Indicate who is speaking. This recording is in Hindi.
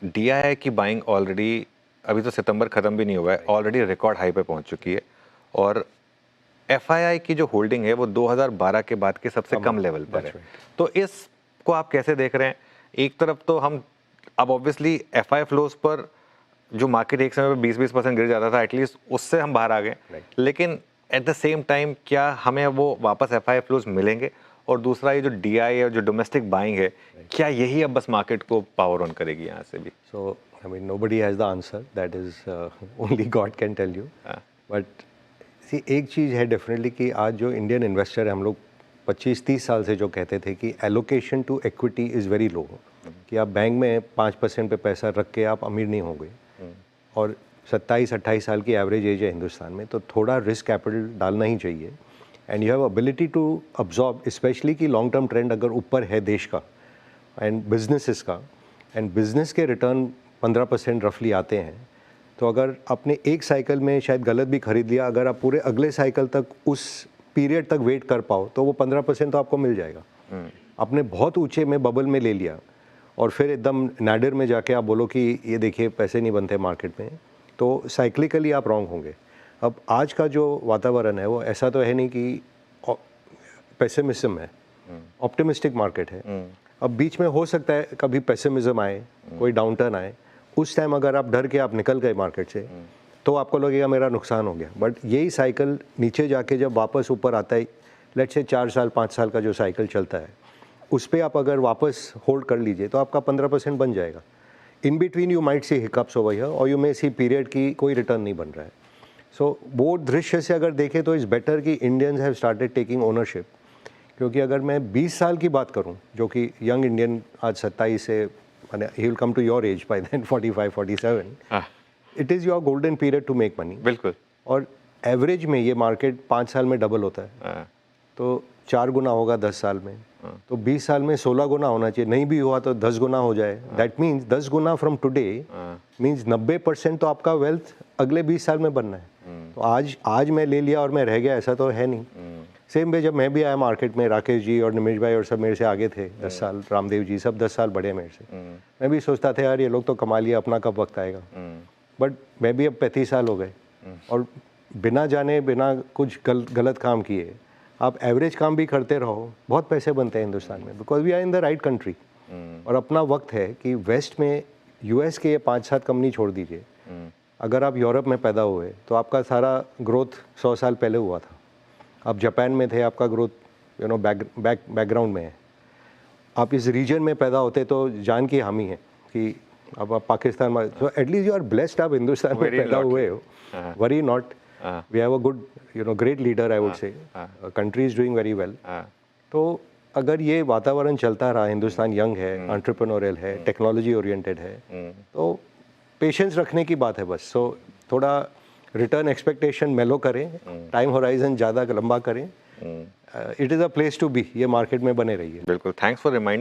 Speaker 1: डीआईआई की बाइंग ऑलरेडी, अभी तो सितंबर खत्म भी नहीं हुआ है, ऑलरेडी रिकॉर्ड हाई पे पहुंच चुकी है। और एफआईआई की जो होल्डिंग है वो 2012 के बाद के सबसे कम लेवल पर है। तो इसको आप कैसे देख रहे हैं? एक तरफ तो हम अब ऑब्वियसली एफआई फ्लोज पर जो मार्केट एक समय पे 20% गिर जाता था, एटलीस्ट उससे हम बाहर आ गए, लेकिन एट द सेम टाइम क्या हमें वो वापस एफआई फ्लोज मिलेंगे? और दूसरा ये जो डीआई और जो डोमेस्टिक बाइंग है, क्या यही अब बस मार्केट को पावर ऑन करेगी यहाँ से भी?
Speaker 2: So I mean nobody has the answer, that is only God can tell you. But see, एक चीज़ है डेफिनेटली कि आज जो इंडियन इन्वेस्टर है, हम लोग 25-30 साल से जो कहते थे कि allocation to equity is very low, कि आप बैंक में 5% पे पैसा रख के आप अमीर नहीं होंगे, और 27-28 साल की एवरेज एज है हिंदुस्तान में, तो थोड़ा रिस्क कैपिटल डालना ही चाहिए। And you have ability to absorb, specially कि लॉन्ग टर्म ट्रेंड अगर ऊपर है देश का एंड बिजनेसेस का, एंड बिजनेस के रिटर्न 15% रफली आते हैं, तो अगर आपने एक साइकिल में शायद गलत भी खरीद लिया, अगर आप पूरे अगले साइकिल तक उस पीरियड तक वेट कर पाओ तो वो 15% तो आपको मिल जाएगा। आपने बहुत ऊंचे में बबल में ले लिया और फिर एकदम नाडिर में जाके आप बोलो कि ये देखिए पैसे नहीं बनते मार्केट में, तो साइक्लिकली आप रॉन्ग होंगे। अब आज का जो वातावरण है वो ऐसा तो है नहीं कि पेसिमिज्म है, ऑप्टिमिस्टिक मार्केट है। अब बीच में हो सकता है कभी पेसिमिज्म आए, कोई डाउनटर्न आए, उस टाइम अगर आप डर के आप निकल गए मार्केट से तो आपको लगेगा मेरा नुकसान हो गया। बट यही साइकिल नीचे जाके जब वापस ऊपर आता है, लेट्स से 4 साल 5 साल का जो साइकिल चलता है, उस पर आप अगर वापस होल्ड कर लीजिए तो आपका 15% बन जाएगा। In between you might see hiccups over here, और यू मे सी पीरियड की कोई रिटर्न नहीं बन रहा है। सो वो दृश्य से अगर देखें तो इज़ बेटर कि Indians have started taking ownership. क्योंकि अगर मैं 20 साल की बात करूं, जो कि यंग इंडियन आज 27 से, he will come to your age by then 45-47, it is your golden period to make money.
Speaker 1: बिल्कुल।
Speaker 2: और एवरेज में ये मार्केट 5 साल में डबल होता है, तो 4 गुना होगा 10 साल में, तो 20 साल में 16 गुना होना चाहिए। नहीं भी हुआ तो 10 गुना हो जाए। That means 10 Guna from today means 90% तो आपका वेल्थ अगले 20 साल में बनना है। तो आज मैं ले लिया और मैं रह गया, ऐसा तो है नहीं। सेम वे जब मैं भी आया मार्केट में, राकेश जी और निमेश भाई और सब मेरे से आगे थे 10 साल, रामदेव जी सब 10 साल बड़े मेरे से। मैं भी सोचता था यार ये लोग तो कमा लिया, अपना कब वक्त आएगा। बट मैं भी अब 35 साल हो गए, और बिना जाने बिना कुछ गलत काम किए आप एवरेज काम भी करते रहो, बहुत पैसे बनते हैं हिंदुस्तान में, because we are in the right country. और अपना वक्त है कि वेस्ट में यूएस के ये 5-7 कंपनी छोड़ दीजिए, अगर आप यूरोप में पैदा हुए तो आपका सारा ग्रोथ 100 साल पहले हुआ था। आप जापान में थे, आपका ग्रोथ बैकग्राउंड में है। आप इस रीजन में पैदा होते तो जान की हामी है कि अब आप पाकिस्तान में, तो एटलीस्ट यू आर ब्लेस्ड, आप हिंदुस्तान में पैदा हुए हो। Worry not, we have a good great leader, I would say country is doing very well. तो अगर ये वातावरण चलता रहा, हिंदुस्तान यंग है, एंटरप्रेन्योरियल है, टेक्नोलॉजी ओरिएंटेड है, तो पेशेंस रखने की बात है बस। सो थोड़ा रिटर्न एक्सपेक्टेशन मेलो करें, टाइम होराइजन ज़्यादा लंबा करें। It is a place to be, ये मार्केट में बने रहिए।
Speaker 1: बिल्कुल, थैंक्स फॉर रिमाइंडिंग।